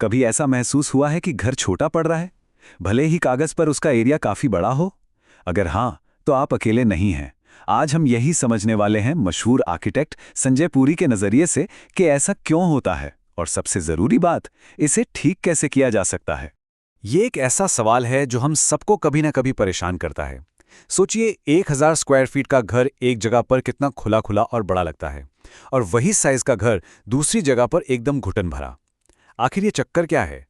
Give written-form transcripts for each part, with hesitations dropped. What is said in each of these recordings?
कभी ऐसा महसूस हुआ है कि घर छोटा पड़ रहा है, भले ही कागज पर उसका एरिया काफी बड़ा हो? अगर हाँ, तो आप अकेले नहीं हैं। आज हम यही समझने वाले हैं मशहूर आर्किटेक्ट संजय पुरी के नजरिए से कि ऐसा क्यों होता है और सबसे जरूरी बात, इसे ठीक कैसे किया जा सकता है। ये एक ऐसा सवाल है जो हम सबको कभी ना कभी परेशान करता है। सोचिए 1000 स्क्वायर फीट का घर एक जगह पर कितना खुला खुला और बड़ा लगता है, और वही साइज का घर दूसरी जगह पर एकदम घुटन भरा। आखिर ये चक्कर क्या है?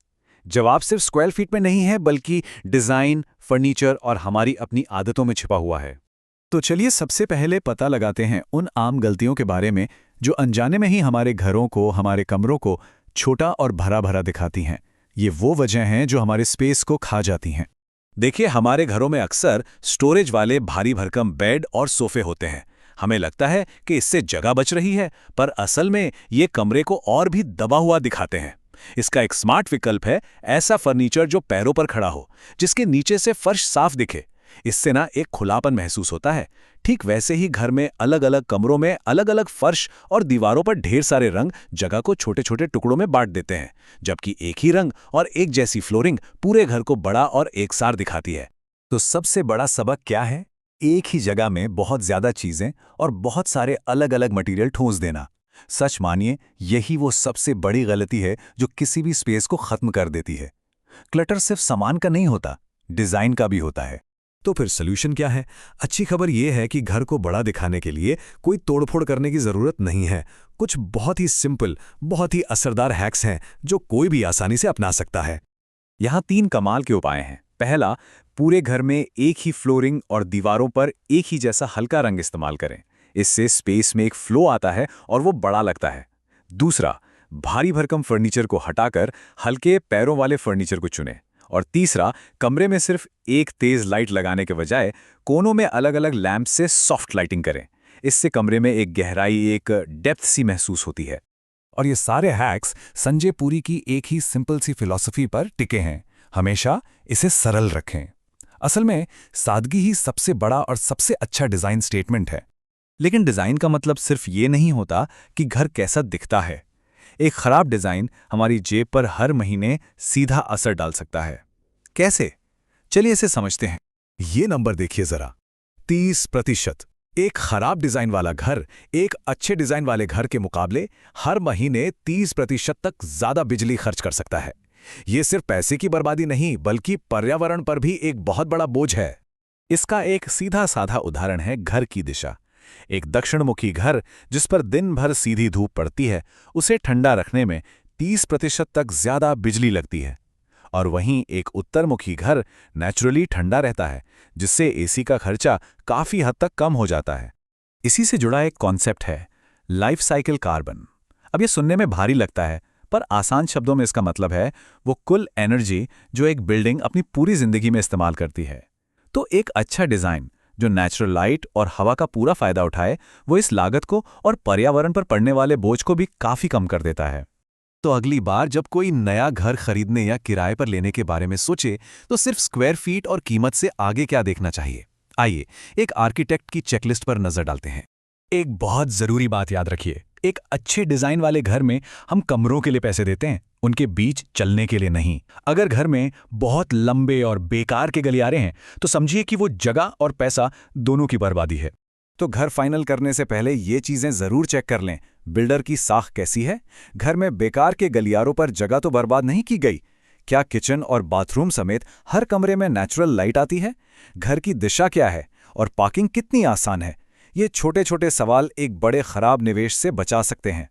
जवाब सिर्फ स्क्वायर फीट में नहीं है, बल्कि डिजाइन, फर्नीचर और हमारी अपनी आदतों में छिपा हुआ है। तो चलिए सबसे पहले पता लगाते हैं उन आम गलतियों के बारे में जो अनजाने में ही हमारे घरों को, हमारे कमरों को छोटा और भरा भरा दिखाती हैं। ये वो वजह हैं जो हमारे स्पेस को खा जाती हैं। देखिए, हमारे घरों में अक्सर स्टोरेज वाले भारी भरकम बेड और सोफे होते हैं। हमें लगता है कि इससे जगह बच रही है, पर असल में ये कमरे को और भी दबा हुआ दिखाते हैं। इसका एक स्मार्ट विकल्प है ऐसा फर्नीचर जो पैरों पर खड़ा हो, जिसके नीचे से फर्श साफ दिखे। इससे ना एक खुलापन महसूस होता है। ठीक वैसे ही घर में अलग अलग कमरों में अलग अलग फर्श और दीवारों पर ढेर सारे रंग जगह को छोटे छोटे टुकड़ों में बांट देते हैं, जबकि एक ही रंग और एक जैसी फ्लोरिंग पूरे घर को बड़ा और एकसार दिखाती है। तो सबसे बड़ा सबक क्या है? एक ही जगह में बहुत ज्यादा चीजें और बहुत सारे अलग अलग मटेरियल ठोस देना। सच मानिए, यही वो सबसे बड़ी गलती है जो किसी भी स्पेस को खत्म कर देती है। क्लटर सिर्फ सामान का नहीं होता, डिजाइन का भी होता है। तो फिर सॉल्यूशन क्या है? अच्छी खबर यह है कि घर को बड़ा दिखाने के लिए कोई तोड़फोड़ करने की जरूरत नहीं है। कुछ बहुत ही सिंपल, बहुत ही असरदार हैक्स हैं जो कोई भी आसानी से अपना सकता है। यहाँ 3 कमाल के उपाय हैं। पहला, पूरे घर में एक ही फ्लोरिंग और दीवारों पर एक ही जैसा हल्का रंग इस्तेमाल करें। इससे स्पेस में एक फ्लो आता है और वो बड़ा लगता है। दूसरा, भारी भरकम फर्नीचर को हटाकर हल्के पैरों वाले फर्नीचर को चुनें। और तीसरा, कमरे में सिर्फ एक तेज लाइट लगाने के बजाय कोनों में अलग अलग लैंप से सॉफ्ट लाइटिंग करें। इससे कमरे में एक गहराई, एक डेप्थ सी महसूस होती है। और ये सारे हैक्स संजय पुरी की एक ही सिंपल सी फिलॉसफी पर टिके हैं। हमेशा इसे सरल रखें। असल में सादगी ही सबसे बड़ा और सबसे अच्छा डिजाइन स्टेटमेंट है। लेकिन डिजाइन का मतलब सिर्फ ये नहीं होता कि घर कैसा दिखता है। एक खराब डिजाइन हमारी जेब पर हर महीने सीधा असर डाल सकता है। कैसे? चलिए इसे समझते हैं। ये नंबर देखिए जरा, 30%। एक खराब डिजाइन वाला घर एक अच्छे डिजाइन वाले घर के मुकाबले हर महीने 30% तक ज्यादा बिजली खर्च कर सकता है। ये सिर्फ पैसे की बर्बादी नहीं, बल्कि पर्यावरण पर भी एक बहुत बड़ा बोझ है। इसका एक सीधा साधा उदाहरण है घर की दिशा। एक दक्षिणमुखी घर जिस पर दिन भर सीधी धूप पड़ती है, उसे ठंडा रखने में 30% तक ज्यादा बिजली लगती है। और वहीं एक उत्तरमुखी घर नेचुरली ठंडा रहता है, जिससे एसी का खर्चा काफी हद तक कम हो जाता है। इसी से जुड़ा एक कॉन्सेप्ट है लाइफ साइकिल कार्बन। अब ये सुनने में भारी लगता है, पर आसान शब्दों में इसका मतलब है वो कुल एनर्जी जो एक बिल्डिंग अपनी पूरी जिंदगी में इस्तेमाल करती है। तो एक अच्छा डिजाइन जो नेचुरल लाइट और हवा का पूरा फायदा उठाए, वो इस लागत को और पर्यावरण पर पड़ने वाले बोझ को भी काफी कम कर देता है। तो अगली बार जब कोई नया घर खरीदने या किराए पर लेने के बारे में सोचे, तो सिर्फ स्क्वायर फीट और कीमत से आगे क्या देखना चाहिए? आइए एक आर्किटेक्ट की चेकलिस्ट पर नजर डालते हैं। एक बहुत जरूरी बात याद रखिए, एक अच्छे डिजाइन वाले घर में हम कमरों के लिए पैसे देते हैं, उनके बीच चलने के लिए नहीं। अगर घर में बहुत लंबे और बेकार के गलियारे हैं, तो समझिए कि वो जगह और पैसा दोनों की बर्बादी है। तो घर फाइनल करने से पहले ये चीजें जरूर चेक कर लें। बिल्डर की साख कैसी है? घर में बेकार के गलियारों पर जगह तो बर्बाद नहीं की गई? क्या किचन और बाथरूम समेत हर कमरे में नेचुरल लाइट आती है? घर की दिशा क्या है? और पार्किंग कितनी आसान है? ये छोटे छोटे सवाल एक बड़े खराब निवेश से बचा सकते हैं।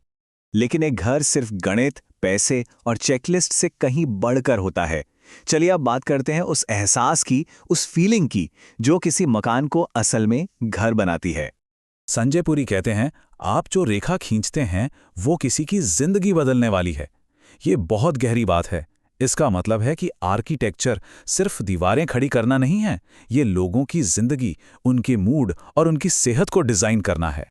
लेकिन एक घर सिर्फ गणित, पैसे और चेकलिस्ट से कहीं बढ़कर होता है। चलिए अब बात करते हैं उस एहसास की, उस फीलिंग की, जो किसी मकान को असल में घर बनाती है। संजय पुरी कहते हैं, आप जो रेखा खींचते हैं वो किसी की जिंदगी बदलने वाली है। ये बहुत गहरी बात है। इसका मतलब है कि आर्किटेक्चर सिर्फ दीवारें खड़ी करना नहीं है, ये लोगों की जिंदगी, उनके मूड और उनकी सेहत को डिजाइन करना है।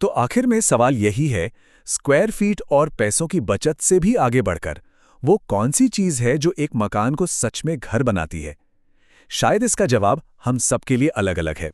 तो आखिर में सवाल यही है, स्क्वायर फीट और पैसों की बचत से भी आगे बढ़कर वो कौन सी चीज है जो एक मकान को सच में घर बनाती है? शायद इसका जवाब हम सबके लिए अलग अलग है।